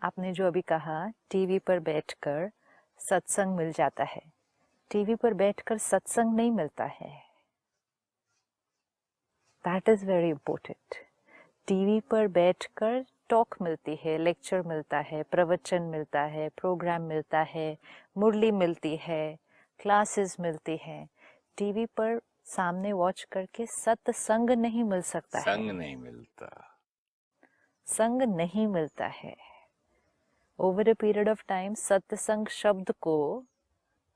आपने जो अभी कहा टीवी पर बैठकर सत्संग मिल जाता है, टीवी पर बैठकर सत्संग नहीं मिलता है। That is very important. TV पर बैठकर टॉक मिलती है, लेक्चर मिलता है, प्रवचन मिलता है, प्रोग्राम मिलता है, मुरली मिलती है, क्लासेस मिलती है। टीवी पर सामने वॉच करके सत्संग नहीं मिल सकता है। संग नहीं मिलता, संग नहीं मिलता है। Over a period of time सत्संग शब्द को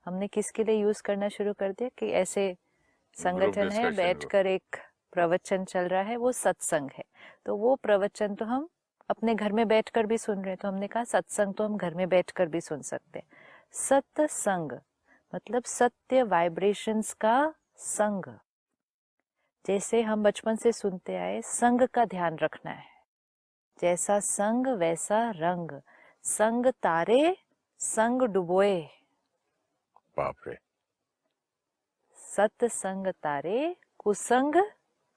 हमने किसके लिए यूज करना शुरू कर दिया कि ऐसे संगठन है, बैठकर एक प्रवचन चल रहा है, वो सत्संग है। तो वो प्रवचन तो हम अपने घर में बैठकर भी सुन रहे हैं, तो हमने कहा सत्संग तो हम घर में बैठकर भी सुन सकते हैं। सत्संग मतलब सत्य वाइब्रेशंस का संग। जैसे हम बचपन से सुनते आए, संग का ध्यान रखना है। जैसा संग वैसा रंग, संग तारे संग डुबोए। बाप रे। सत्संग तारे कुसंग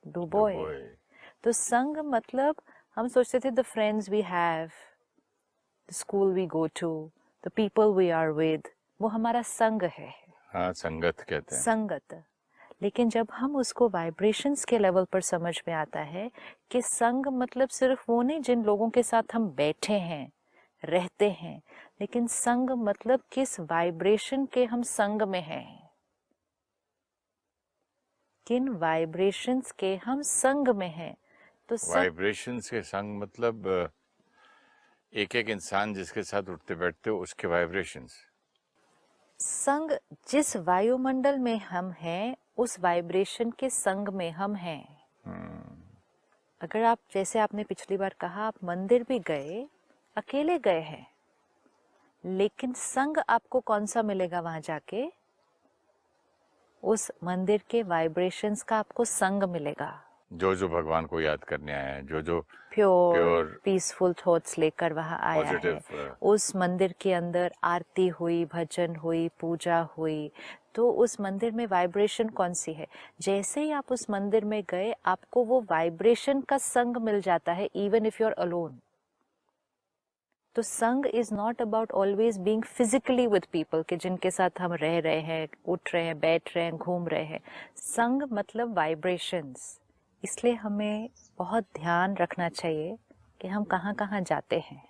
डुबोए। तो संग मतलब हम सोचते थे the friends we have, the school we go to, the people we are with, वो हमारा संग है। हाँ, संगत कहते हैं। संगत। लेकिन जब हम उसको वाइब्रेशंस के लेवल पर समझ में आता है कि संग मतलब सिर्फ वो नहीं जिन लोगों के साथ हम बैठे हैं, रहते हैं, लेकिन संग मतलब किस वाइब्रेशन के हम संग में हैं, किन वाइब्रेशंस के हम संग में हैं। तो वाइब्रेशंस के संग मतलब एक एक इंसान जिसके साथ उठते बैठते हो उसके वाइब्रेशंस। संग जिस वायुमंडल में हम हैं उस वाइब्रेशन के संग में हम हैं। अगर आप, जैसे आपने पिछली बार कहा, आप मंदिर भी गए, अकेले गए हैं, लेकिन संग आपको कौन सा मिलेगा वहां जाके? उस मंदिर के वाइब्रेशंस का आपको संग मिलेगा। जो जो भगवान को याद करने आया है, जो जो प्योर पीसफुल थॉट्स लेकर वहां आया है, उस मंदिर के अंदर आरती हुई, भजन हुई, पूजा हुई, तो उस मंदिर में वाइब्रेशन कौन सी है? जैसे ही आप उस मंदिर में गए, आपको वो वाइब्रेशन का संग मिल जाता है, even if you are alone. तो संग is not about always being physically with people, कि जिनके साथ हम रह रहे हैं, उठ रहे हैं, बैठ रहे हैं, घूम रहे हैं। संग मतलब वाइब्रेशंस। इसलिए हमें बहुत ध्यान रखना चाहिए कि हम कहाँ कहाँ जाते हैं।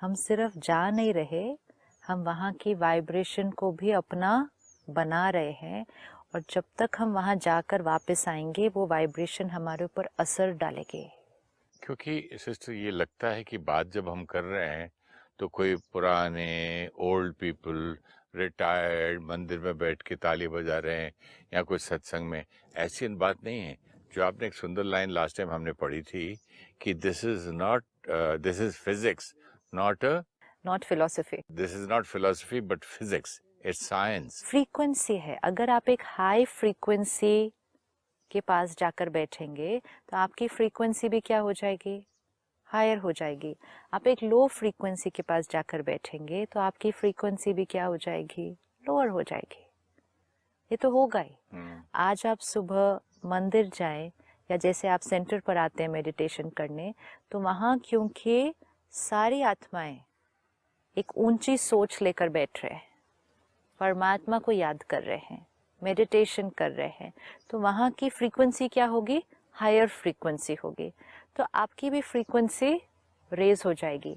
हम सिर्फ जा नहीं रहे, हम वहाँ की वाइब्रेशन को भी अपना बना रहे हैं, और जब तक हम वहाँ जाकर वापस आएंगे वो वाइब्रेशन हमारे ऊपर असर डालेंगे। क्योंकि सिस्टर ये लगता है कि बात जब हम कर रहे हैं तो कोई पुराने ओल्ड पीपल रिटायर्ड मंदिर में बैठ के ताली बजा रहे हैं या कोई सत्संग में, ऐसी बात नहीं है। जो आपने एक सुंदर लाइन लास्ट टाइम हमने पढ़ी थी कि this is physics not philosophy, this is not philosophy but physics, it's science. Frequency है। अगर आप एक हाई फ्रीक्वेंसी के पास जाकर बैठेंगे तो आपकी फ्रीक्वेंसी भी क्या हो जाएगी? हायर हो जाएगी। आप एक लो फ्रीक्वेंसी के पास जाकर बैठेंगे तो आपकी फ्रीक्वेंसी भी क्या हो जाएगी? लोअर हो जाएगी। ये तो होगा ही। आज आप सुबह मंदिर जाएं, या जैसे आप सेंटर पर आते हैं मेडिटेशन करने, तो वहां क्योंकि सारी आत्माएं एक ऊंची सोच लेकर बैठ रहे हैं, परमात्मा को याद कर रहे हैं, मेडिटेशन कर रहे हैं, तो वहाँ की फ्रीक्वेंसी क्या होगी? हायर फ्रीक्वेंसी होगी। तो आपकी भी फ्रीक्वेंसी रेज हो जाएगी।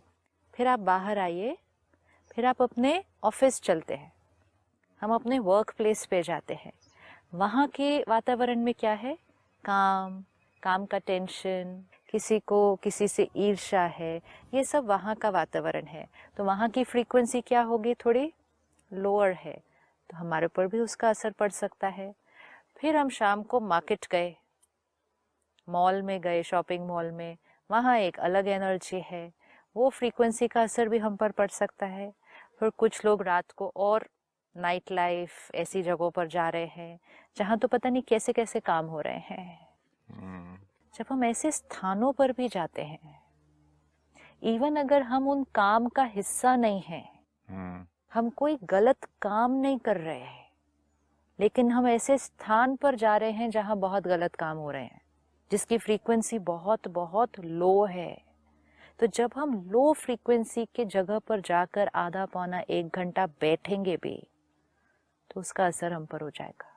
फिर आप बाहर आइए, फिर आप अपने ऑफिस चलते हैं, हम अपने वर्क प्लेस पे जाते हैं। वहाँ के वातावरण में क्या है? काम का टेंशन, किसी को किसी से ईर्ष्या है, ये सब वहाँ का वातावरण है। तो वहाँ की फ्रीक्वेंसी क्या होगी? थोड़ी लोअर है, तो हमारे ऊपर भी उसका असर पड़ सकता है। फिर हम शाम को मार्केट गए, मॉल में गए, शॉपिंग मॉल में, वहाँ एक अलग एनर्जी है, वो फ्रीक्वेंसी का असर भी हम पर पड़ सकता है। फिर कुछ लोग रात को और नाइट लाइफ ऐसी जगहों पर जा रहे हैं जहाँ तो पता नहीं कैसे कैसे काम हो रहे हैं। जब हम ऐसे स्थानों पर भी जाते हैं, इवन अगर हम उन काम का हिस्सा नहीं है, हम कोई गलत काम नहीं कर रहे हैं, लेकिन हम ऐसे स्थान पर जा रहे हैं जहां बहुत गलत काम हो रहे हैं, जिसकी फ्रीक्वेंसी बहुत बहुत लो है, तो जब हम लो फ्रीक्वेंसी के जगह पर जाकर आधा पौना 1 घंटा बैठेंगे भी तो उसका असर हम पर हो जाएगा।